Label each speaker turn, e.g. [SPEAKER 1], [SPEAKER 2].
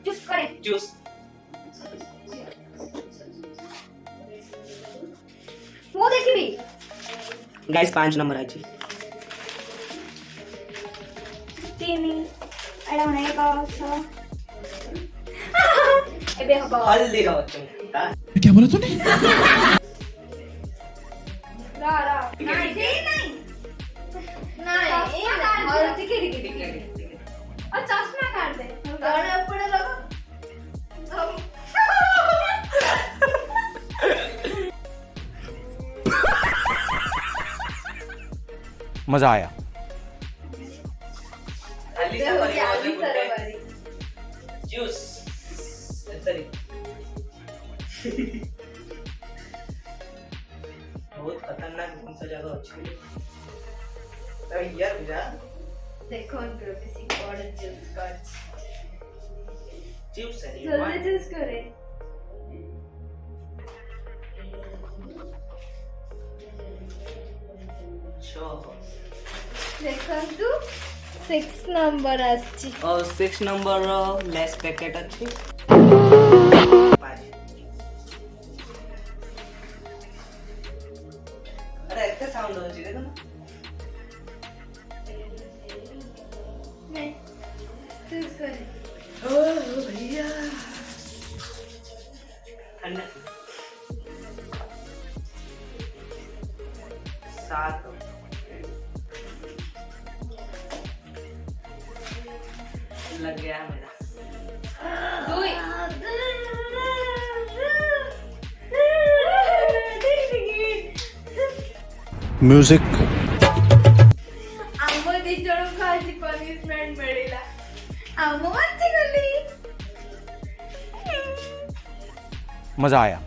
[SPEAKER 1] choose करे
[SPEAKER 2] choose
[SPEAKER 1] मु देखिबी
[SPEAKER 2] guys 5 number आछि
[SPEAKER 1] 3 एडा मने 1 6 एबे हबो
[SPEAKER 2] हल्दी हो चुका
[SPEAKER 3] क्या बोला तूने
[SPEAKER 1] रा नहीं दे नहीं नहीं और टिके और चश्मा काट दे गड़े ऊपर लगो
[SPEAKER 3] मजा आया
[SPEAKER 2] खाली सा
[SPEAKER 1] सरवरी
[SPEAKER 2] जूस सॉरी बहुत खतरनाक कौन सा जगह अच्छी है यार बुझा
[SPEAKER 1] देखो उनको किसी और जूस कर
[SPEAKER 2] चिप्स है
[SPEAKER 1] जल्दी जूस करे देखो तू 6 नंबर आछि
[SPEAKER 2] और 6 नंबर लेस पैकेट अच्छी अरे ऐसे साउंड हो जी देखो ना
[SPEAKER 1] नहीं चूज करे
[SPEAKER 2] ओ भैया ठंडा 7 लग गया मेरा
[SPEAKER 1] दुई
[SPEAKER 3] म्यूजिक
[SPEAKER 1] आम दी जण खाजी पनिशमेंट मिलिला आम अच्छी गली
[SPEAKER 3] मजा आया